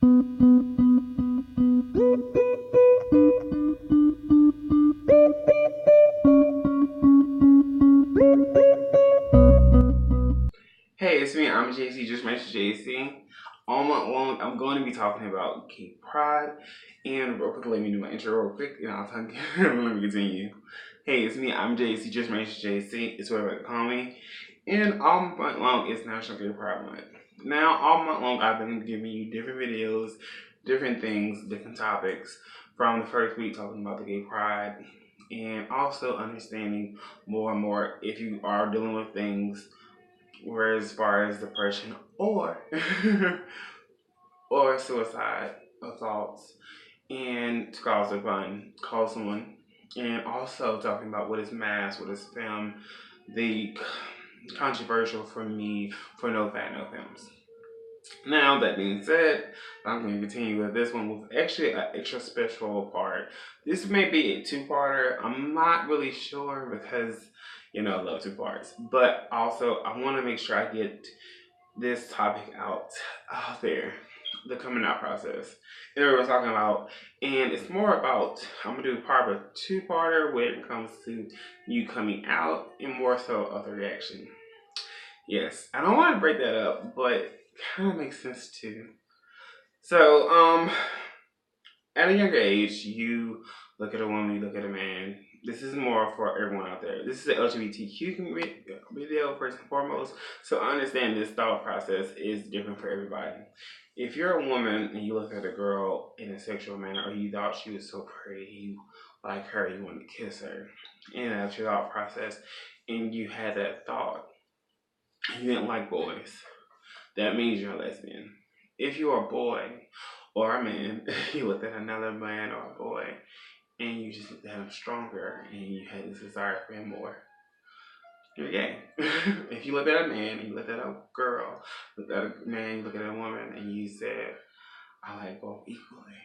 Hey, it's me. I'm JC, Just JC. All month long, I'm going to be talking about gay pride. And real quick, let me do my intro real quick, and I'll talk. Let me continue. Hey, it's me. I'm JC, Just JC. It's whatever they call me. And all month long is National Gay Pride Month. Now, all month long, I've been giving you different videos, different things, different topics. From the first week, talking about the gay pride, and also understanding more and more if you are dealing with things where as far as depression or or suicide or thoughts, and to cause a fun, call someone, and also talking about what is mass, what is film, the controversial for me for no fat, no films. Now that being said, I'm going to continue with this one with actually an extra special part. This may be a two-parter. I'm not really sure because, I love two parts. But also, I want to make sure I get this topic out there, the coming out process. And we're talking about, and it's more about, I'm going to do part of a two-parter when it comes to you coming out and more so of the reaction. Yes, I don't want to break that up, but kind of makes sense too. So, at a younger age, you look at a woman, you look at a man. This is more for everyone out there. This is an LGBTQ video first and foremost. So I understand this thought process is different for everybody. If you're a woman and you look at a girl in a sexual manner, or you thought she was so pretty, you like her, you want to kiss her, and that's your thought process, and you had that thought, you didn't like boys, that means you're a lesbian. If you're a boy or a man, you look at another man or a boy, and you just looked at him stronger, and you had this desire for him more, you're gay. If you look at a man, and you look at a girl, look at a man, you look at a woman, and you said, I like both equally,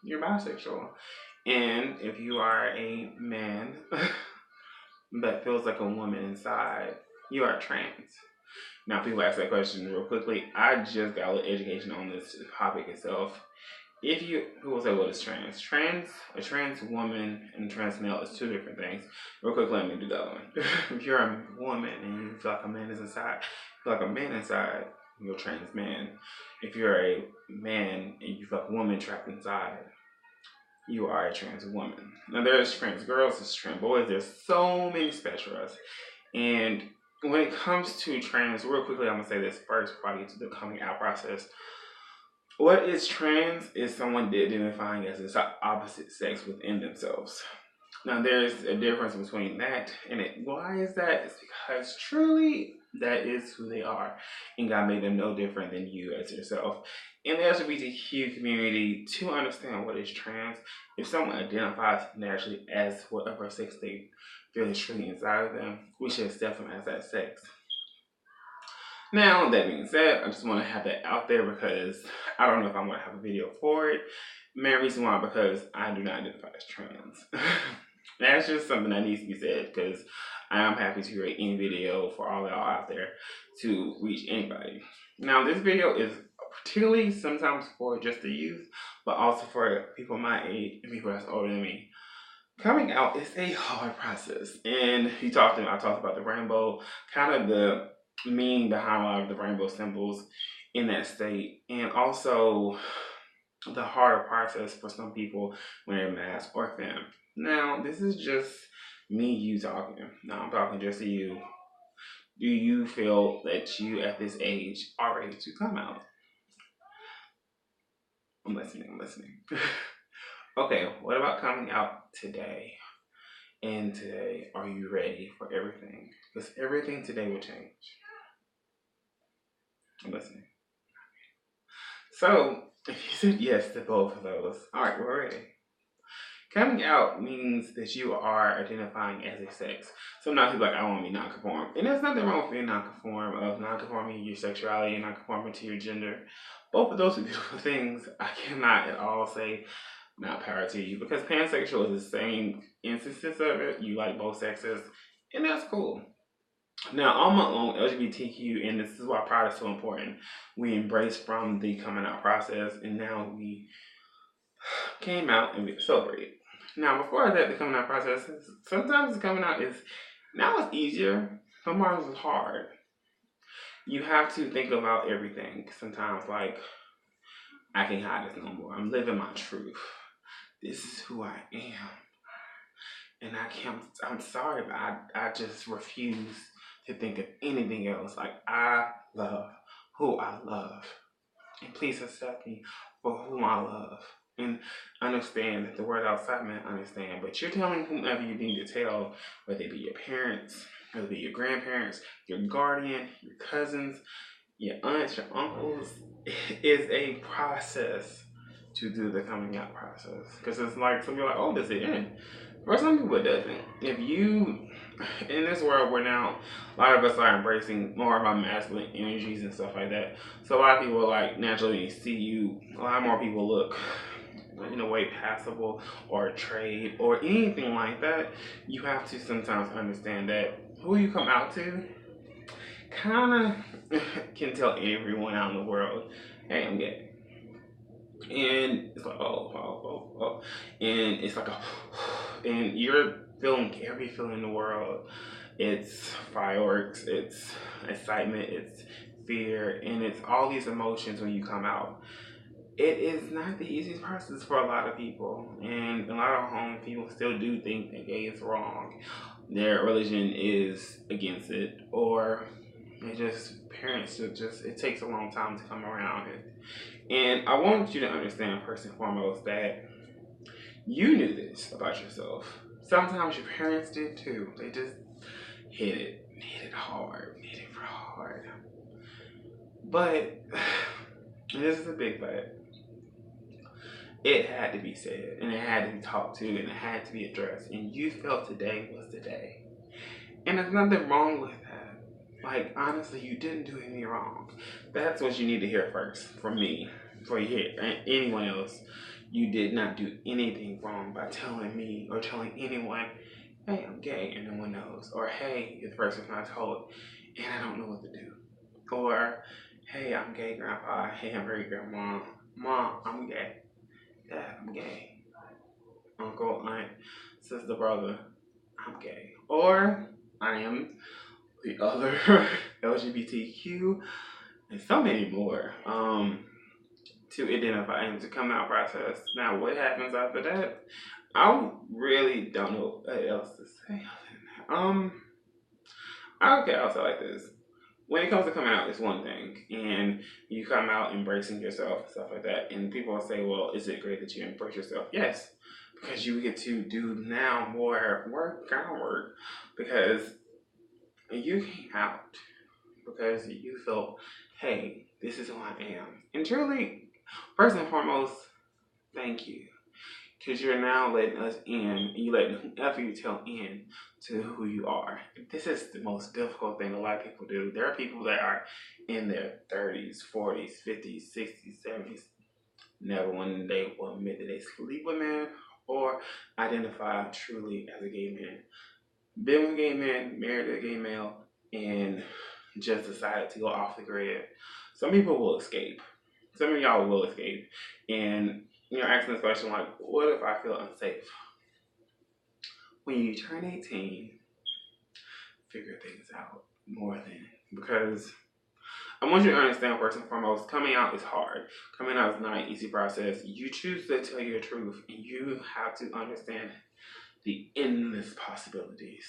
you're bisexual. And if you are a man that feels like a woman inside, you are trans. Now, people ask that question real quickly. I just got a little education on this topic itself. People say, what is trans? A trans woman and a trans male is two different things. Real quick, let me do that one. If you're a woman and you feel like a man is inside, you're a trans man. If you're a man and you feel like a woman trapped inside, you are a trans woman. Now, there's trans girls, there's trans boys, there's so many spectrums. And when it comes to trans, real quickly, I'm going to say this first before I get to the coming out process. What is trans is someone identifying as the opposite sex within themselves. Now, there's a difference between that and it. Why is that? It's because truly that is who they are. And God made them no different than you as yourself. In the LGBTQ community, to understand what is trans, if someone identifies naturally as whatever sex they feel is truly inside of them, we should accept them as that sex. Now, that being said, I just want to have that out there because I don't know if I'm going to have a video for it. Main reason why, because I do not identify as trans. That's just something that needs to be said because I am happy to create any video for all y'all out there to reach anybody. Now, this video is particularly sometimes for just the youth, but also for people my age and people that's older than me. Coming out is a hard process, and I talked about the rainbow, kind of the meaning behind a lot of the rainbow symbols in that state, and also the harder process for some people when they're masked or femme. Now, this is just you talking. Now, I'm talking just to you. Do you feel that you at this age are ready to come out? I'm listening. Okay, what about coming out today? And today, are you ready for everything? Because everything today will change. I'm listening. So, if you said yes to both of those, alright, we're ready. Coming out means that you are identifying as a sex. Sometimes people are like, I want to be non-conform. And there's nothing wrong with being non-conforming your sexuality and non-conforming to your gender. Both of those are beautiful things. I cannot at all say not power to you, because pansexual is the same instances of it. You like both sexes, and that's cool. Now, on my own LGBTQ, and this is why pride is so important. We embraced from the coming out process, and now we came out and we celebrated. Now, before that, the coming out process, sometimes the coming out is now it's easier. Sometimes it's hard. You have to think about everything. Sometimes, like, I can't hide this no more. I'm living my truth. This is who I am. And I can't, I'm sorry, but I just refuse to think of anything else. Like, I love who I love. And please accept me for whom I love. And understand that the word outside may understand. But you're telling whomever you need to tell, whether it be your parents, whether it be your grandparents, your guardian, your cousins, your aunts, your uncles, is a process to do the coming out process. Because it's like, some people are like, oh, does it end? For some people, it doesn't. If you, in this world where now a lot of us are embracing more of our masculine energies and stuff like that, so a lot of people like naturally see you, a lot more people look in a way passable or trade or anything like that. You have to sometimes understand that who you come out to kind of can tell everyone out in the world, hey, I'm gay. And it's like, oh. And it's like, and you're feeling every feeling in the world. It's fireworks, it's excitement, it's fear, and it's all these emotions when you come out. It is not the easiest process for a lot of people, and a lot of home people still do think that gay is wrong. Their religion is against it, or it just parents just it takes a long time to come around it. And I want you to understand first and foremost that you knew this about yourself. Sometimes your parents did too. They just hit it hit it real hard. But and this is a big but. It had to be said, and it had to be talked to, and it had to be addressed. And you felt today was the day. And there's nothing wrong with that. Like, honestly, you didn't do anything wrong. That's what you need to hear first from me, before you hear anyone else. You did not do anything wrong by telling me or telling anyone, hey, I'm gay, and no one knows. Or, hey, you're the person I told, and I don't know what to do. Or, hey, I'm gay, grandpa. Hey, I'm great grandma. Mom, I'm gay. Dad, I'm gay. Uncle, aunt, sister, brother, I'm gay. Or I am the other LGBTQ and so many more to identify and to come out process. Now, what happens after that? I really don't know what else to say. Okay, I'll say like this. When it comes to coming out, it's one thing, and you come out embracing yourself and stuff like that. And people will say, "Well, is it great that you embrace yourself?" Yes, because you get to do now more work, because you came out because you felt, "Hey, this is who I am," and truly, first and foremost, thank you. Because you're now letting us in, and you letting whoever you tell in to who you are. This is the most difficult thing a lot of people do. There are people that are in their 30s, 40s, 50s, 60s, 70s, never one day will admit that they sleep with men or identify truly as a gay man. Been with a gay man, married a gay male, and just decided to go off the grid. Some people will escape. Some of y'all will escape. And you're asking this question like, what if I feel unsafe? When you turn 18, figure things out more than, because I want you to understand first and foremost, coming out is hard. Coming out is not an easy process. You choose to tell your truth, and you have to understand the endless possibilities.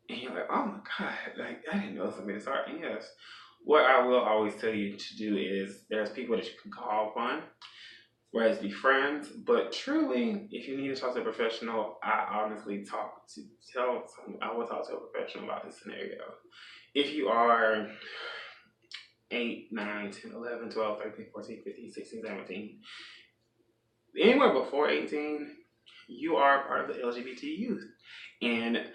And you're like, oh my God, like I didn't know something this hard. And yes, what I will always tell you to do is there's people that you can call upon, whereas be friends. But truly, if you need to talk to a professional, I honestly I will talk to a professional about this scenario. If you are 8, 9, 10, 11, 12, 13, 14, 15, 16, 17, anywhere before 18, you are part of the LGBT youth. And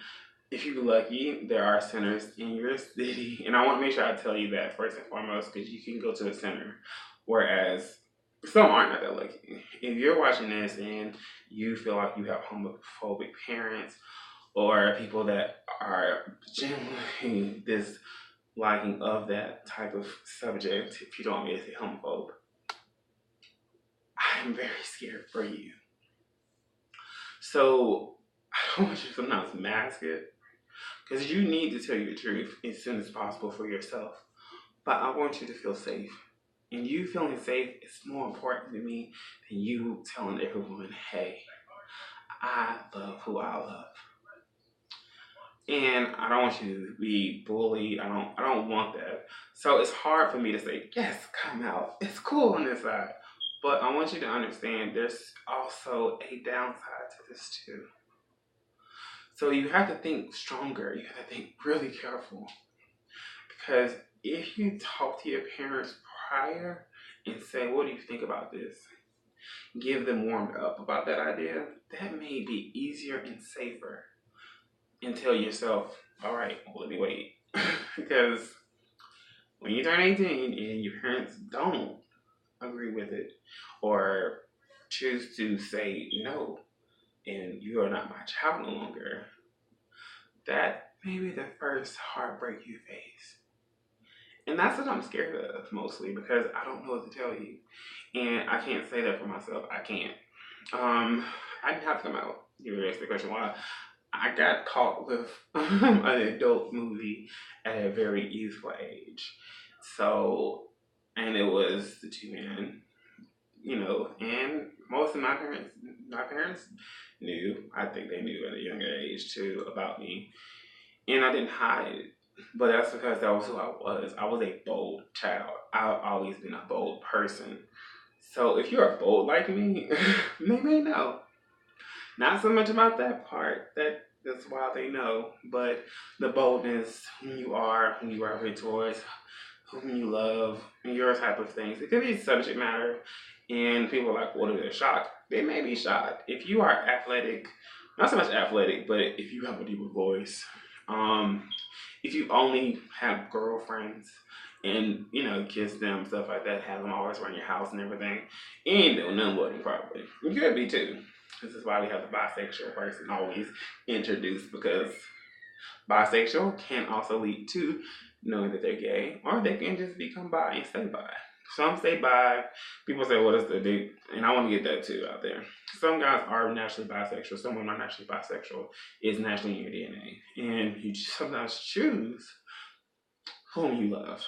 if you're lucky, there are centers in your city. And I want to make sure I tell you that first and foremost, because you can go to a center, whereas some aren't not that lucky. If you're watching this and you feel like you have homophobic parents, or people that are genuinely this liking of that type of subject, if you don't want me to say homophobe, I'm very scared for you. So I don't want you to sometimes mask it, because you need to tell you the truth as soon as possible for yourself. But I want you to feel safe. And you feeling safe is more important to me than you telling every woman, hey, I love who I love. And I don't want you to be bullied. I don't want that. So it's hard for me to say, yes, come out. It's cool on this side. But I want you to understand there's also a downside to this too. So you have to think stronger. You have to think really careful. Because if you talk to your parents prior and say, what do you think about this? Give them warmed up about that idea. That may be easier and safer. And tell yourself, all right, well, let me wait. Because when you turn 18 and your parents don't agree with it or choose to say no and you are not my child no longer, that may be the first heartbreak you face. And that's what I'm scared of mostly, because I don't know what to tell you. And I can't say that for myself. I can't. I didn't have to come out. You asked the question why. I got caught with an adult movie at a very youthful age. So, and it was the two men, and most of my parents knew. I think they knew at a younger age too about me. And I didn't hide it. But that's because that was who I was. I was a bold child. I've always been a bold person. So if you're bold like me, they may know. Not so much about that part. That's why they know. But the boldness, who you are towards, whom you love, and your type of things. It could be subject matter. And people are like, what if they're shocked? They may be shocked. If you are athletic, not so much athletic, but if you have a deeper voice, if you only have girlfriends and, kiss them, stuff like that, have them always around your house and everything, you ain't doing nothing with them probably. You could be too. This is why we have the bisexual person always introduced, because bisexual can also lead to knowing that they're gay, or they can just become bi and stay bi. Some stay bi. People say, what is the date? And I want to get that too out there. Some guys are naturally bisexual. Some women are naturally bisexual. It's naturally in your DNA. And you sometimes choose whom you love.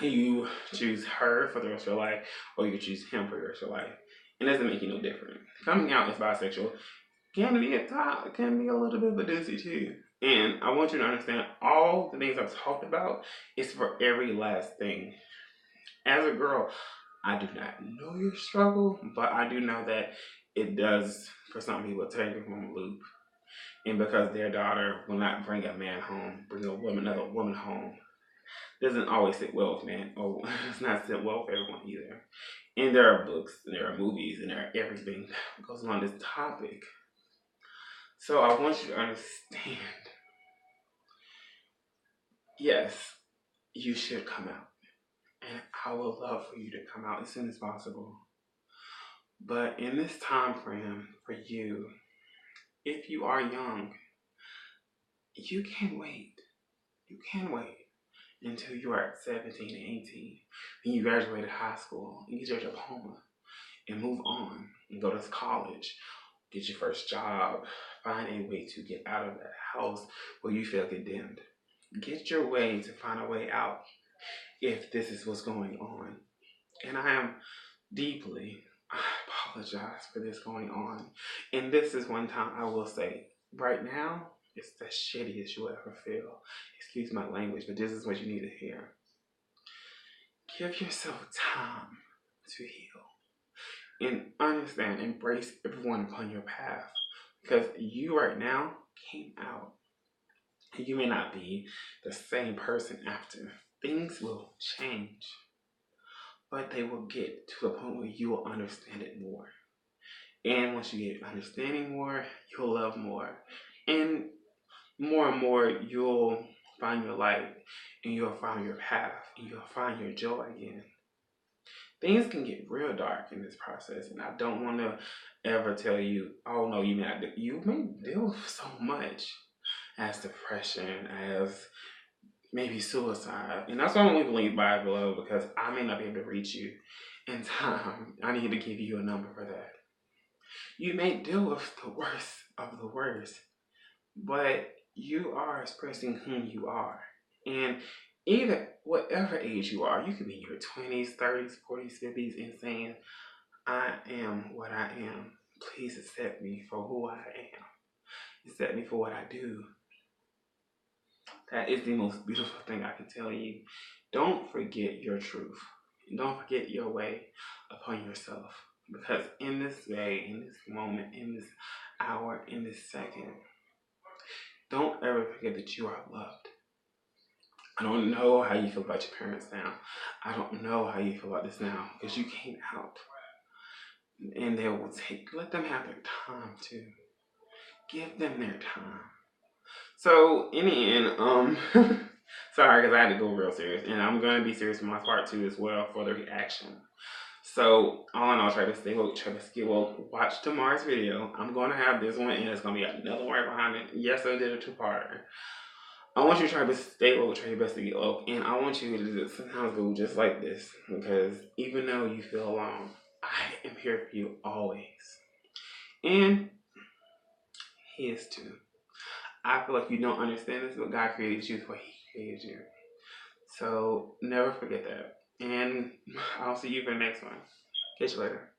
You choose her for the rest of your life, or you choose him for the rest of your life. It doesn't make you no different. Coming out as bisexual can be a little bit of a doozy too. And I want you to understand all the things I've talked about is for every last thing. As a girl, I do not know your struggle, but I do know that it does, for some people, take them from a loop. And because their daughter will not bring a man home, another woman home, doesn't always sit well with men, or it's not sit well with everyone either. And there are books, and there are movies, and there are everything that goes on this topic. So I want you to understand, yes, you should come out. And I would love for you to come out as soon as possible. But in this time frame for you, if you are young, you can wait. You can wait until you are 17 and 18, and you graduated high school, and get your diploma, and move on, and go to college, get your first job, find a way to get out of that house where you feel condemned. Get your way to find a way out if this is what's going on. And I apologize for this going on. And this is one time I will say, right now, it's the shittiest you'll ever feel. Excuse my language, but this is what you need to hear. Give yourself time to heal. And understand, embrace everyone upon your path. Because you right now came out. You may not be the same person after. Things will change. But they will get to a point where you will understand it more. And once you get understanding more, you'll love more. And more, you'll find your light, and you'll find your path, and you'll find your joy again. things can get real dark in this process, and I don't want to ever tell you, oh no, you may deal with so much as depression, as maybe suicide, and that's why I'm going to leave by below, because I may not be able to reach you in time. I need to give you a number for that. You may deal with the worst of the worst, but you are expressing who you are, and either whatever age you are, you could be in your 20s, 30s, 40s, 50s, and saying, I am what I am. Please accept me for who I am. Accept me for what I do. That is the most beautiful thing I can tell you. Don't forget your truth. Don't forget your way upon yourself. Because in this day, in this moment, in this hour, in this second, don't ever forget that you are loved. I don't know how you feel about your parents now. I don't know how you feel about this now, because you came out. And they will let them have their time too. Give them their time. So in the end, sorry, because I had to go real serious, and I'm gonna be serious with my part two as well for the reaction. So all in all, try to stay woke, try to skip woke. Watch tomorrow's video. I'm gonna have this one, and it's gonna be another one right behind it. Yes, I did a two-parter. I want you to try to stay woke, try your best to get woke, and I want you to sometimes go just like this, because even though you feel alone, I am here for you always. And he is too. I feel like you don't understand this, but God created you the way He created you. So never forget that. And I'll see you for the next one. Catch you later.